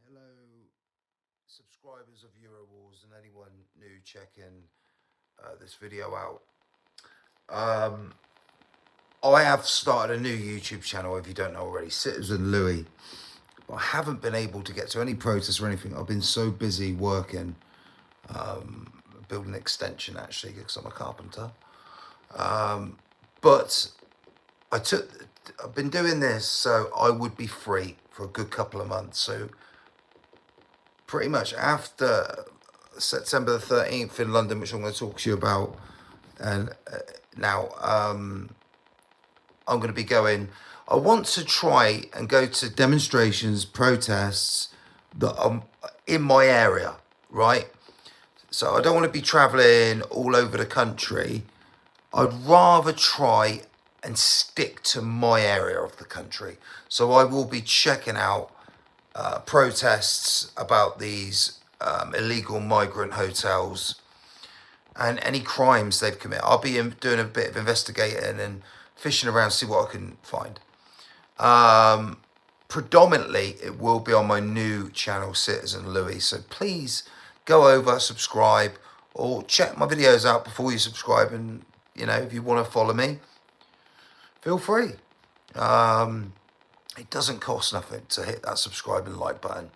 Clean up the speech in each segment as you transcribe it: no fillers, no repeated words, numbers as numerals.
Hello, subscribers of Eurowars and anyone new checking this video out. I have started a new YouTube channel, if you don't know already, Citizen Louis. But I haven't been able to get to any protests or anything. I've been so busy working, building an extension actually, because I'm a carpenter. But I've been doing this so I would be free for a good couple of months. So pretty much after September the 13th in London, which I'm going to talk to you about, and now I'm going to be going. I want to try and go to demonstrations, protests that are in my area, right? So I don't want to be traveling all over the country. I'd rather try and stick to my area of the country. So I will be checking out protests about these illegal migrant hotels and any crimes they've committed. I'll be doing a bit of investigating and fishing around, see what I can find. Predominantly, it will be on my new channel, Citizen Louis. So please go over, subscribe, or check my videos out before you subscribe. And, you know, if you want to follow me, feel free. It doesn't cost nothing to hit that subscribe and like button.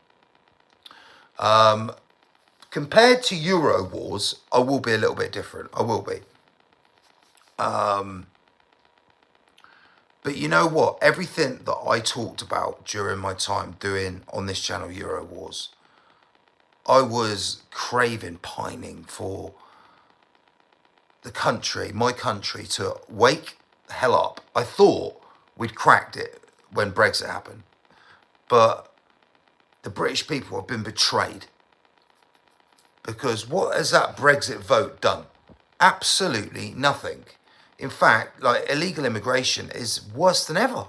Compared to Euro Wars, I will be a little bit different. I will be. But you know what? Everything that I talked about during my time doing on this channel, Euro Wars, I was craving, pining for the country, my country, to wake the hell up. I thought we'd cracked it when Brexit happened. But the British people have been betrayed. Because what has that Brexit vote done? Absolutely nothing. In fact, like, illegal immigration is worse than ever.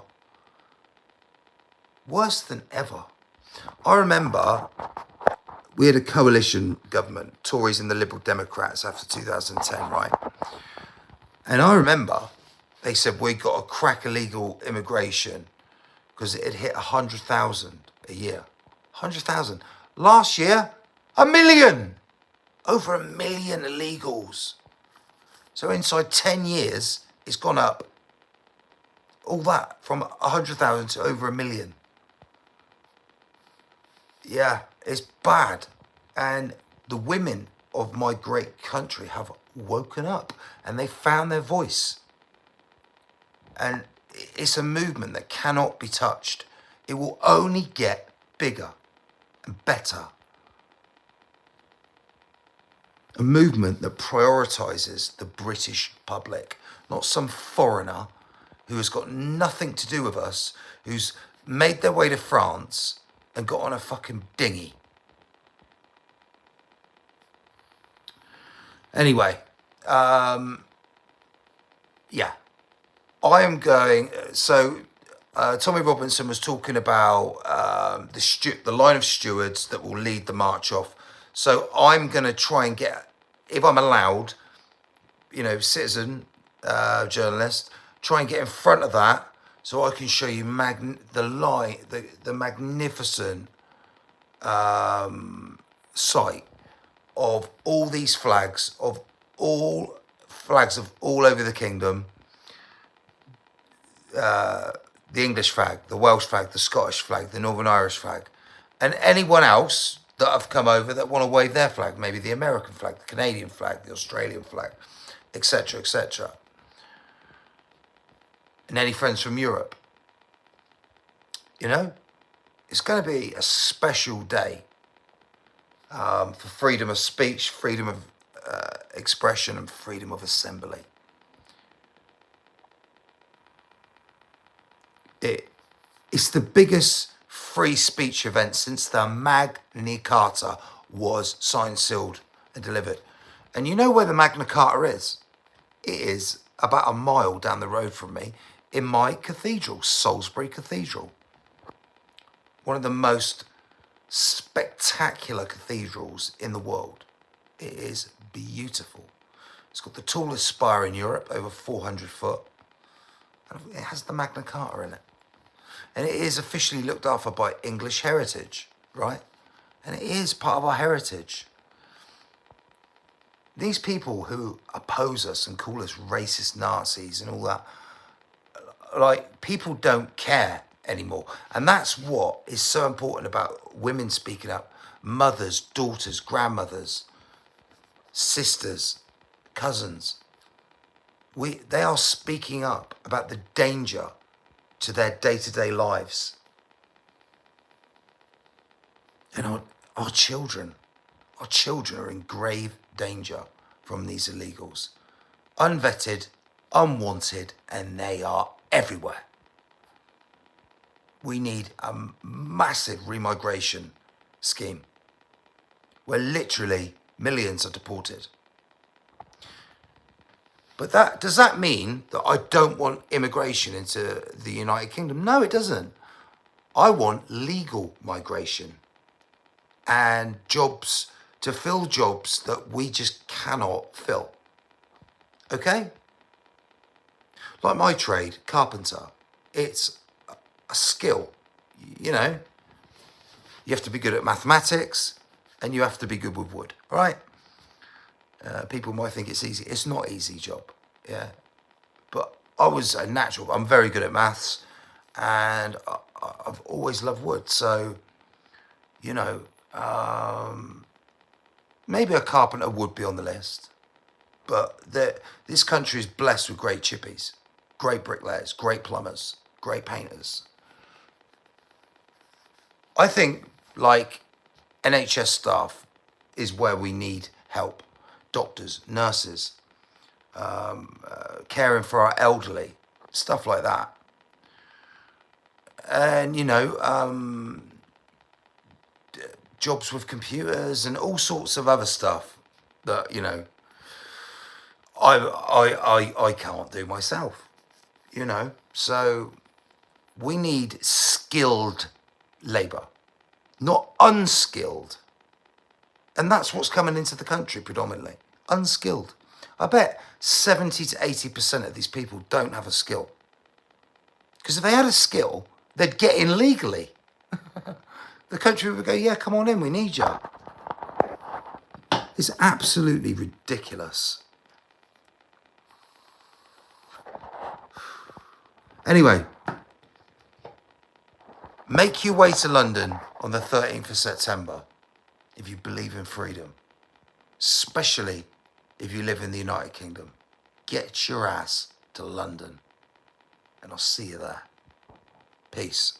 Worse than ever. I remember we had a coalition government, Tories and the Liberal Democrats, after 2010, right? And I remember they said we got to crack illegal immigration because it had hit 100,000 a year. 100,000. Last year, 1 million. Over 1 million illegals. So inside 10 years, it's gone up all that from 100,000 to over 1 million. Yeah, it's bad. And the women of my great country have woken up and they found their voice. And it's a movement that cannot be touched. It will only get bigger and better. A movement that prioritizes the British public, not some foreigner who has got nothing to do with us, who's made their way to France and got on a fucking dinghy. Anyway, yeah, I am going. So Tommy Robinson was talking about the line of stewards that will lead the march off. So I'm going to try and get, if I'm allowed, you know, citizen journalist, try and get in front of that so I can show you the magnificent sight of all these flags, of all over the kingdom. The English flag, the Welsh flag, the Scottish flag, the Northern Irish flag, and anyone else that have come over that want to wave their flag, maybe the American flag, the Canadian flag, the Australian flag, etc., etc. And any friends from Europe. You know, it's going to be a special day for freedom of speech, freedom of expression, and freedom of assembly. It's the biggest free speech event since the Magna Carta was signed, sealed, and delivered. And you know where the Magna Carta is? It is about a mile down the road from me in my cathedral, Salisbury Cathedral. One of the most spectacular cathedrals in the world. It is beautiful. It's got the tallest spire in Europe, over 400 foot. And it has the Magna Carta in it. And it is officially looked after by English Heritage, right? And it is part of our heritage. These people who oppose us and call us racist Nazis and all that, like, people don't care anymore. And that's what is so important about women speaking up. Mothers, daughters, grandmothers, sisters, cousins. They are speaking up about the danger to their day-to-day lives. And our children are in grave danger from these illegals. Unvetted, unwanted, and they are everywhere. We need a massive remigration scheme where literally millions are deported. But does that mean that I don't want immigration into the United Kingdom? No, it doesn't. I want legal migration and jobs, to fill jobs that we just cannot fill. Okay? Like my trade, carpenter, it's a skill. You know, you have to be good at mathematics and you have to be good with wood, all right? People might think it's easy. It's not an easy job, yeah. But I was a natural. I'm very good at maths, and I've always loved wood. So, you know, maybe a carpenter would be on the list. But this country is blessed with great chippies, great bricklayers, great plumbers, great painters. I think, like, NHS staff is where we need help. Doctors, nurses, caring for our elderly, stuff like that. And, you know, jobs with computers and all sorts of other stuff that, you know, I can't do myself, you know. So we need skilled labour, not unskilled. And that's what's coming into the country predominantly, unskilled. I bet 70 to 80% of these people don't have a skill. Because if they had a skill, they'd get in legally. The country would go, yeah, come on in, we need you. It's absolutely ridiculous. Anyway, make your way to London on the 13th of September if you believe in freedom, especially if you live in the United Kingdom. Get your ass to London, and I'll see you there. Peace.